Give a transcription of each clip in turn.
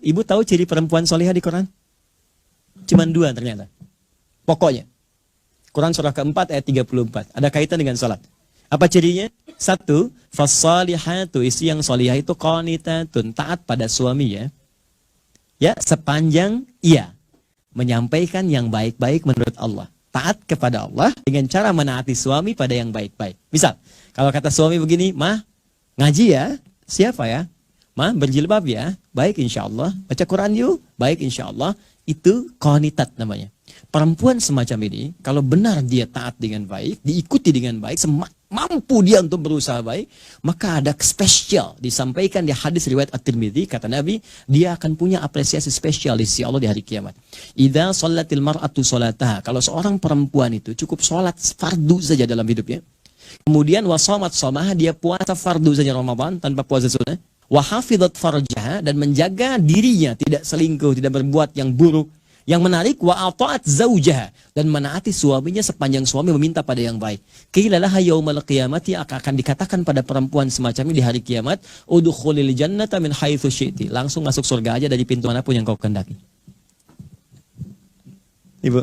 Ibu tahu ciri perempuan solihah di Quran? Cuman 2 ternyata. Pokoknya. Quran surah keempat ayat 34. Ada kaitan dengan salat. Apa cirinya? 1, fassalihatu, istri yang solihah itu qanitatun, taat pada suaminya. Ya, sepanjang ia menyampaikan yang baik-baik menurut Allah. Taat kepada Allah dengan cara menaati suami pada yang baik-baik. Misal, kalau kata suami begini, "Mah, ngaji ya?" Siapa ya? "Mah, berjilbab ya?" "Baik insya Allah." "Baca Quran yuk?" "Baik insya Allah." Itu qanitat namanya. Perempuan semacam ini, kalau benar dia taat dengan baik, diikuti dengan baik, mampu dia untuk berusaha baik, maka ada spesial disampaikan di hadis riwayat At-Tirmidzi, kata Nabi, dia akan punya apresiasi spesial di sisi Allah di hari kiamat. Idza shallatil mar'atu sholataha, kalau seorang perempuan itu cukup sholat fardu saja dalam hidupnya, kemudian wasomat somaha, dia puasa fardu saja Ramadan tanpa puasa sunnah, wahafidhat farjaha, dan menjaga dirinya tidak selingkuh, tidak berbuat yang buruk. Yang menarik, wa ata'at zaujaha, dan menaati suaminya sepanjang suami meminta pada yang baik. Qilalah yaumal qiyamati, akan dikatakan pada perempuan semacam ini di hari kiamat, udkhulil jannata min haitsu syi'ti, langsung masuk surga aja dari pintu manapun yang kau kehendaki. Ibu.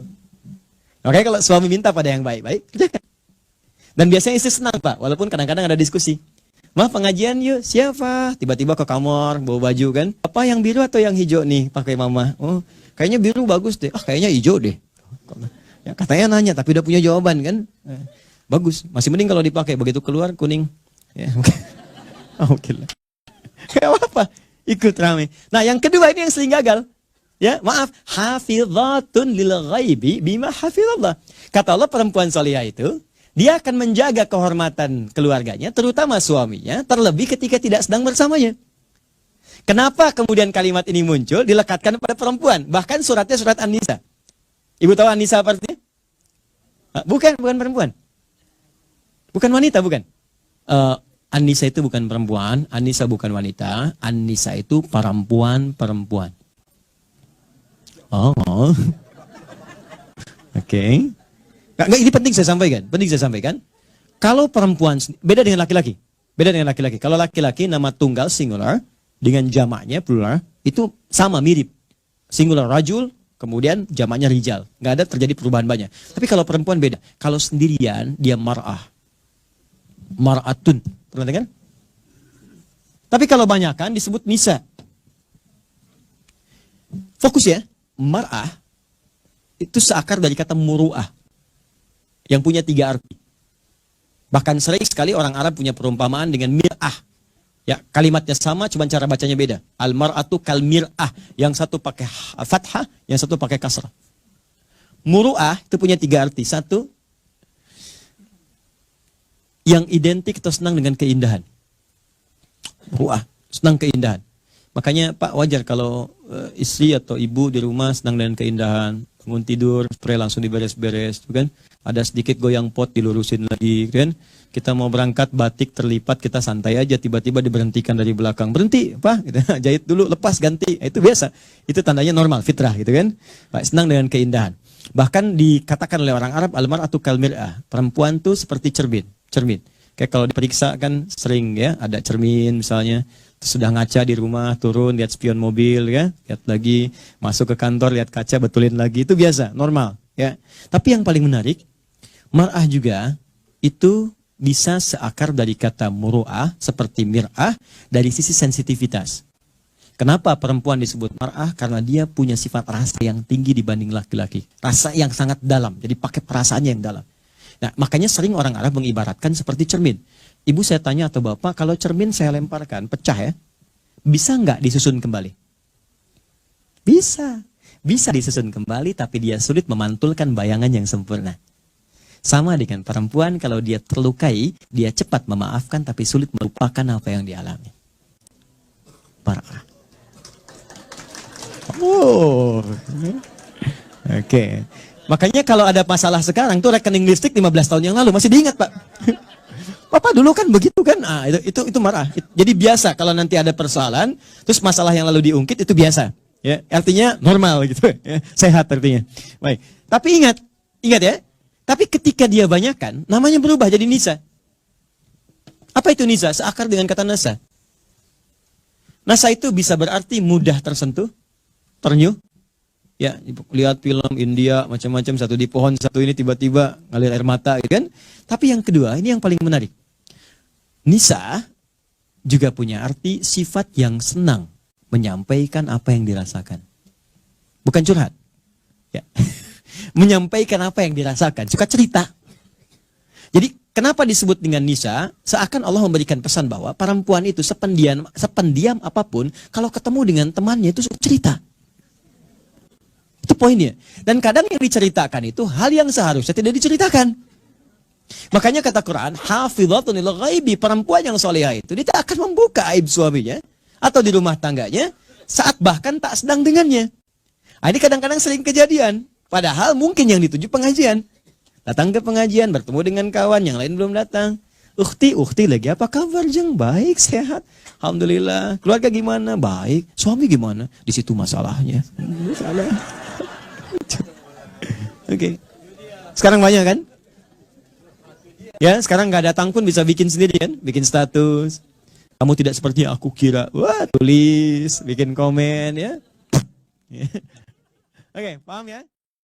Oke, kalau suami minta pada yang baik-baik, kerjakan. Dan biasanya istri senang, Pak, walaupun kadang-kadang ada diskusi. "Mah, pengajian yuk." "Siapa?" Tiba-tiba ke kamar bawa baju kan, "Apa yang biru atau yang hijau nih pakai mama?" "Oh, kayaknya biru bagus deh." "Ah, kayaknya hijau deh." Ya, katanya nanya tapi udah punya jawaban kan. Bagus, masih mending kalau dipakai, begitu keluar kuning. Ya, oke lah. Kayak apa? Ikut rame. Nah, yang kedua ini yang sering gagal. Ya, maaf, hafizatun lil ghaibi bima hafizallah. Kata Allah, perempuan salihah itu dia akan menjaga kehormatan keluarganya, terutama suaminya, terlebih ketika tidak sedang bersamanya. Kenapa kemudian kalimat ini muncul, dilekatkan pada perempuan? Bahkan suratnya surat An-Nisa. Ibu tahu An-Nisa artinya? Bukan perempuan. Bukan wanita, bukan. An-Nisa itu bukan perempuan, An-Nisa bukan wanita, An-Nisa itu perempuan. Oh. Oke. Nggak, ini penting saya sampaikan. Kalau perempuan, beda dengan laki-laki. Kalau laki-laki nama tunggal singular dengan jamaknya plural itu sama, mirip. Singular rajul, kemudian jamaknya rijal. Nggak ada terjadi perubahan banyak. Tapi kalau perempuan beda. Kalau sendirian dia mar'ah. Mar'atun. Pernah dengar? Tapi kalau banyakan disebut nisa. Fokus ya. Mar'ah itu seakar dari kata muru'ah, yang punya 3 arti. Bahkan sering sekali orang Arab punya perumpamaan dengan mir'ah. Ya, kalimatnya sama, cuma cara bacanya beda. Al-mar'atu kal mir'ah. Yang satu pakai fathah, yang satu pakai kasrah. Muru'ah itu punya 3 arti. 1, yang identik atau senang dengan keindahan. Muru'ah, senang keindahan. Makanya Pak, wajar kalau istri atau ibu di rumah senang dengan keindahan. Bangun tidur, spray langsung diberes-beres, kan? Ada sedikit goyang pot dilurusin lagi, kan? Kita mau berangkat batik terlipat, kita santai aja, tiba-tiba diberhentikan dari belakang. "Berhenti, apa?" Gitu. "Jahit dulu, lepas, ganti." Itu biasa. Itu tandanya normal, fitrah, gitu kan? Pak, senang dengan keindahan. Bahkan dikatakan oleh orang Arab, al-mar'atu kal mir'ah. Perempuan tuh seperti cermin. Kayak kalau diperiksa kan sering ya, ada cermin misalnya. Sudah ngaca di rumah, turun, lihat spion mobil, ya, lihat lagi, masuk ke kantor, lihat kaca, betulin lagi, itu biasa, normal, ya. Tapi yang paling menarik, mar'ah juga itu bisa seakar dari kata muru'ah, seperti mir'ah, dari sisi sensitivitas. Kenapa perempuan disebut mar'ah? Karena dia punya sifat rasa yang tinggi dibanding laki-laki, rasa yang sangat dalam, jadi pakai perasaannya yang dalam. Nah, makanya sering orang Arab mengibaratkan seperti cermin. Ibu saya tanya atau bapak, kalau cermin saya lemparkan, pecah ya, bisa nggak disusun kembali? Bisa disusun kembali, tapi dia sulit memantulkan bayangan yang sempurna. Sama dengan perempuan, kalau dia terlukai, dia cepat memaafkan, tapi sulit melupakan apa yang dialami. Parah. Oh, oke. Makanya kalau ada masalah sekarang tuh rekening listrik 15 tahun yang lalu masih diingat, Pak. Papa dulu kan begitu kan? Ah, itu marah. Jadi biasa kalau nanti ada persoalan, terus masalah yang lalu diungkit itu biasa. Ya, artinya normal gitu. Ya, sehat artinya. Baik. Tapi ingat ya. Tapi ketika dia banyakkan, namanya berubah jadi nisa. Apa itu nisa? Seakar dengan kata nasa. Nasa itu bisa berarti mudah tersentuh, ternyuh. Ya, lihat film India macam-macam, satu di pohon, satu ini tiba-tiba ngalir air mata, gitu kan? Tapi yang kedua, ini yang paling menarik. Nisa juga punya arti sifat yang senang menyampaikan apa yang dirasakan. Bukan curhat. Ya. Menyampaikan apa yang dirasakan, suka cerita. Jadi kenapa disebut dengan Nisa? Seakan Allah memberikan pesan bahwa perempuan itu sependiam apapun, kalau ketemu dengan temannya itu suka cerita. Itu poinnya. Dan kadang yang diceritakan itu hal yang seharusnya tidak diceritakan. Makanya kata Quran, hafizatun lil ghaibi, perempuan yang solehah itu dia tak akan membuka aib suaminya atau di rumah tangganya saat bahkan tak sedang dengannya. Nah, ini kadang-kadang sering kejadian. Padahal mungkin yang dituju pengajian. Datang ke pengajian, bertemu dengan kawan, yang lain belum datang. Ukhti lagi, apa kabar Jeng? Baik, sehat. Alhamdulillah. Keluarga gimana? Baik. Suami gimana? Di situ masalahnya. Masalah. Oke. Sekarang banyak kan? Ya, sekarang nggak datang pun bisa bikin sendiri kan? Bikin status. Kamu tidak seperti yang aku kira. Wah, tulis, bikin komen ya. Oke, paham ya?